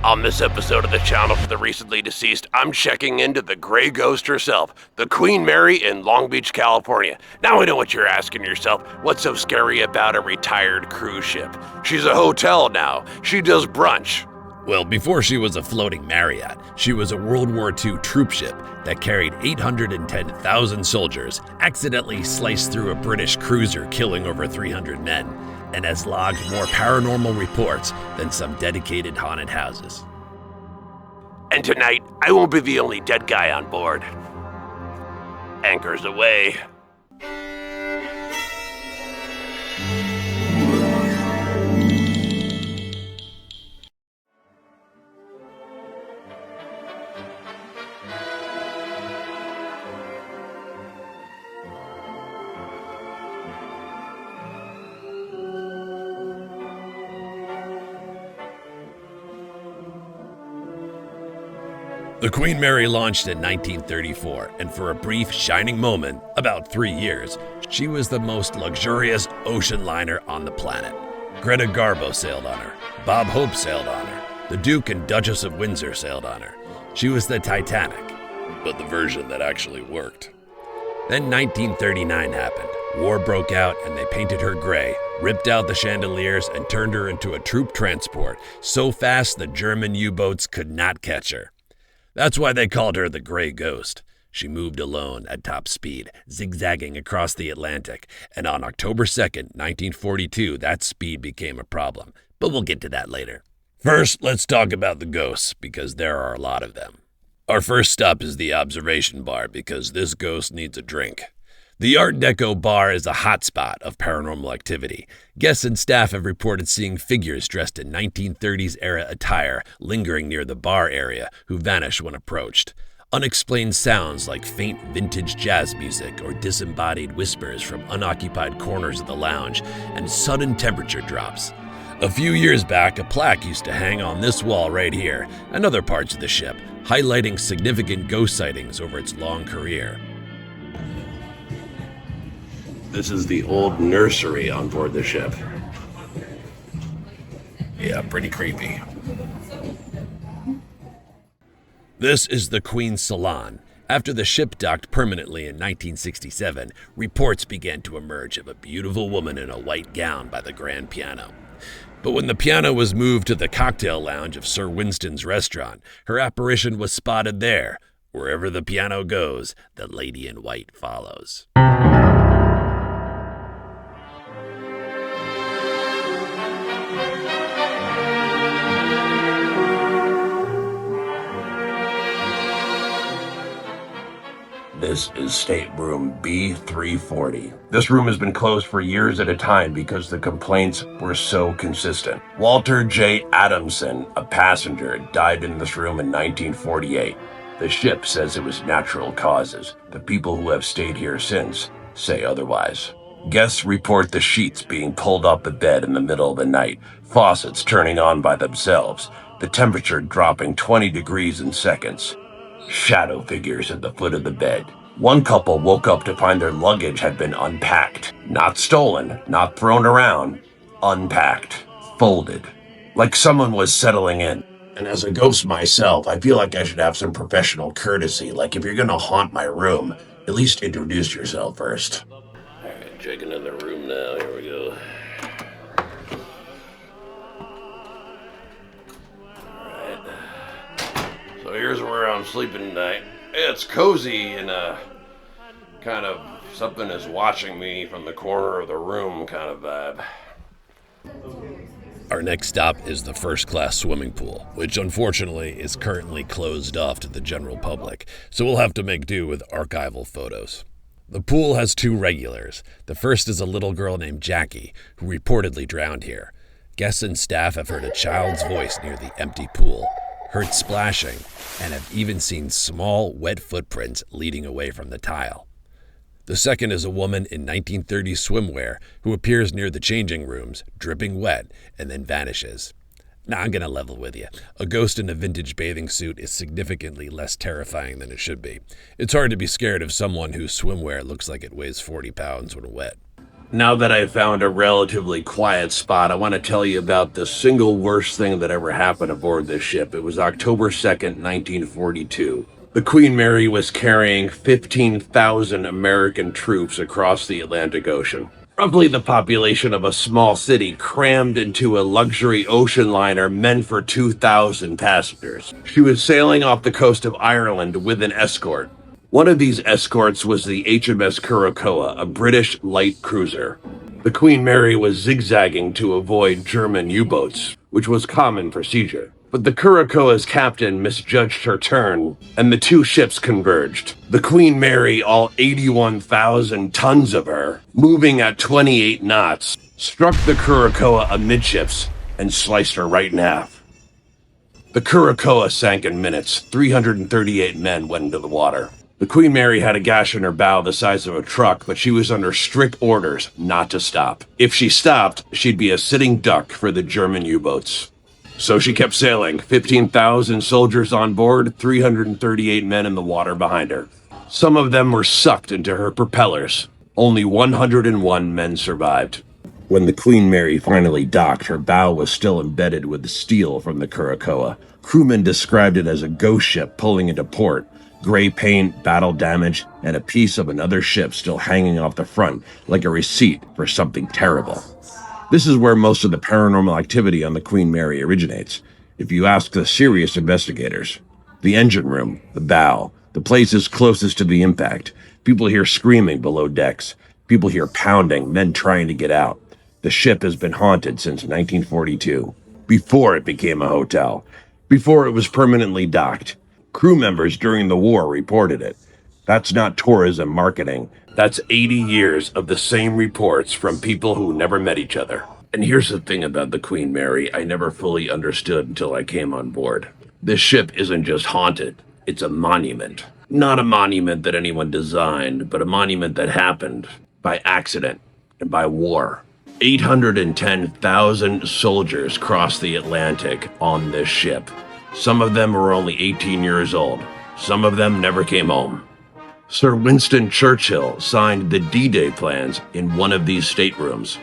On this episode of the channel for the recently deceased, I'm checking into the gray ghost herself, the Queen Mary in Long Beach, California. Now I know what you're asking yourself. What's so scary about a retired cruise ship? She's a hotel now. She does brunch. Well, before she was a floating Marriott, she was a World War II troop ship that carried 810,000 soldiers, accidentally sliced through a British cruiser, killing over 300 men, and has logged more paranormal reports than some dedicated haunted houses. And tonight, I won't be the only dead guy on board. Anchors away. The Queen Mary launched in 1934, and for a brief, shining moment, about 3 years, she was the most luxurious ocean liner on the planet. Greta Garbo sailed on her. Bob Hope sailed on her. The Duke and Duchess of Windsor sailed on her. She was the Titanic, but the version that actually worked. Then 1939 happened. War broke out, and they painted her gray, ripped out the chandeliers, and turned her into a troop transport so fast the German U-boats could not catch her. That's why they called her the Gray Ghost. She moved alone at top speed, zigzagging across the Atlantic, and on October 2nd, 1942, that speed became a problem. But we'll get to that later. First, let's talk about the ghosts, because there are a lot of them. Our first stop is the observation bar, because this ghost needs a drink. The Art Deco bar is a hotspot of paranormal activity. Guests and staff have reported seeing figures dressed in 1930s-era attire lingering near the bar area who vanish when approached. Unexplained sounds like faint vintage jazz music or disembodied whispers from unoccupied corners of the lounge, and sudden temperature drops. A few years back, a plaque used to hang on this wall right here and other parts of the ship, highlighting significant ghost sightings over its long career. This is the old nursery on board the ship. Yeah, pretty creepy. This is the Queen's Salon. After the ship docked permanently in 1967, reports began to emerge of a beautiful woman in a white gown by the grand piano. But when the piano was moved to the cocktail lounge of Sir Winston's restaurant, her apparition was spotted there. Wherever the piano goes, the lady in white follows. This is Stateroom B340. This room has been closed for years at a time because the complaints were so consistent. Walter J. Adamson, a passenger, died in this room in 1948. The ship says it was natural causes. The people who have stayed here since say otherwise. Guests report the sheets being pulled off the bed in the middle of the night, faucets turning on by themselves, the temperature dropping 20 degrees in seconds. Shadow figures at the foot of the bed. One couple woke up to find their luggage had been unpacked. Not stolen, not thrown around. Unpacked. Folded. Like someone was settling in. And as a ghost myself, I feel like I should have some professional courtesy. Like if you're gonna haunt my room, at least introduce yourself first. Alright, checking in the room now. Here we go. So here's where I'm sleeping tonight. It's cozy and kind of something is watching me from the corner of the room kind of vibe. Our next stop is the first-class swimming pool, which unfortunately is currently closed off to the general public, so we'll have to make do with archival photos. The pool has two regulars. The first is a little girl named Jackie, who reportedly drowned here. Guests and staff have heard a child's voice near the empty pool, heard splashing, and have even seen small, wet footprints leading away from the tile. The second is a woman in 1930s swimwear who appears near the changing rooms, dripping wet, and then vanishes. Now, I'm gonna level with you. A ghost in a vintage bathing suit is significantly less terrifying than it should be. It's hard to be scared of someone whose swimwear looks like it weighs 40 pounds when wet. Now that I've found a relatively quiet spot, I want to tell you about the single worst thing that ever happened aboard this ship. It was October 2nd, 1942. The Queen Mary was carrying 15,000 American troops across the Atlantic Ocean. Roughly the population of a small city crammed into a luxury ocean liner meant for 2,000 passengers. She was sailing off the coast of Ireland with an escort. One of these escorts was the HMS Curacoa, a British light cruiser. The Queen Mary was zigzagging to avoid German U-boats, which was common procedure. But the Curacoa's captain misjudged her turn, and the two ships converged. The Queen Mary, all 81,000 tons of her, moving at 28 knots, struck the Curacoa amidships and sliced her right in half. The Curacoa sank in minutes. 338 men went into the water. The Queen Mary had a gash in her bow the size of a truck, but she was under strict orders not to stop. If she stopped, she'd be a sitting duck for the German U-boats. So she kept sailing, 15,000 soldiers on board, 338 men in the water behind her. Some of them were sucked into her propellers. Only 101 men survived. When the Queen Mary finally docked, her bow was still embedded with the steel from the Curacoa. Crewmen described it as a ghost ship pulling into port. Gray paint, battle damage, and a piece of another ship still hanging off the front, like a receipt for something terrible. This is where most of the paranormal activity on the Queen Mary originates. If you ask the serious investigators, the engine room, the bow, the places closest to the impact, people hear screaming below decks. People hear pounding, men trying to get out. The ship has been haunted since 1942, before it became a hotel, before it was permanently docked. Crew members during the war reported it. That's not tourism marketing. That's 80 years of the same reports from people who never met each other. And here's the thing about the Queen Mary I never fully understood until I came on board. This ship isn't just haunted, it's a monument. Not a monument that anyone designed, but a monument that happened by accident and by war. 810,000 soldiers crossed the Atlantic on this ship. Some of them were only 18 years old. Some of them never came home. Sir Winston Churchill signed the D-Day plans in one of these staterooms.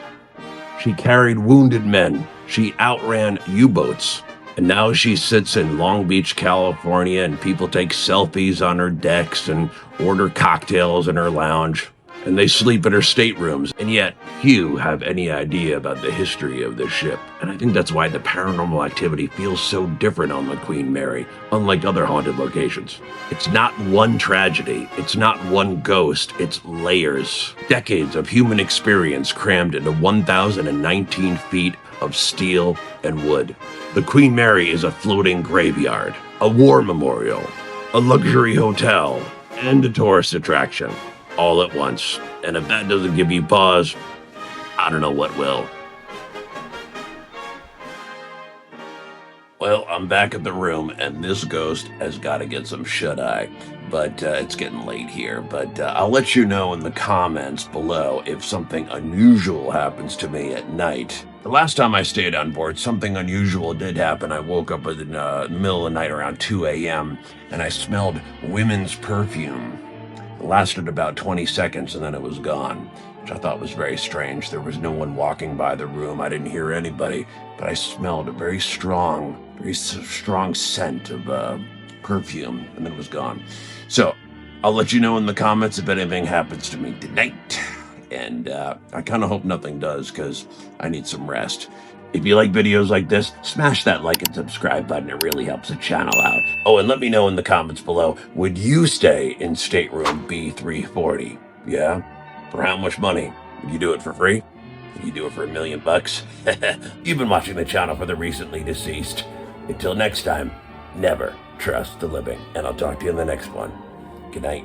She carried wounded men. She outran U-boats. And now she sits in Long Beach, California, and people take selfies on her decks and order cocktails in her lounge. And they sleep in her staterooms, and yet few have any idea about the history of this ship. And I think that's why the paranormal activity feels so different on the Queen Mary, unlike other haunted locations. It's not one tragedy, it's not one ghost, it's layers. Decades of human experience crammed into 1,019 feet of steel and wood. The Queen Mary is a floating graveyard, a war memorial, a luxury hotel, and a tourist attraction. All at once. And if that doesn't give you pause, I don't know what will. Well, I'm back at the room, and this ghost has got to get some shut-eye. But it's getting late here. But I'll let you know in the comments below if something unusual happens to me at night. The last time I stayed on board, something unusual did happen. I woke up in the middle of the night around 2 a.m., and I smelled women's perfume. It lasted about 20 seconds and then it was gone, which I thought was very strange. There was no one walking by the room. I didn't hear anybody, but I smelled a very strong scent of perfume, and then it was gone. So I'll let you know in the comments if anything happens to me tonight. And I kind of hope nothing does, because I need some rest. If you like videos like this, smash that like and subscribe button. It really helps the channel out. Oh, and let me know in the comments below, would you stay in Stateroom B340? Yeah? For how much money? Would you do it for free? Would you do it for $1 million? You've been watching the channel for the recently deceased. Until next time, never trust the living. And I'll talk to you in the next one. Good night.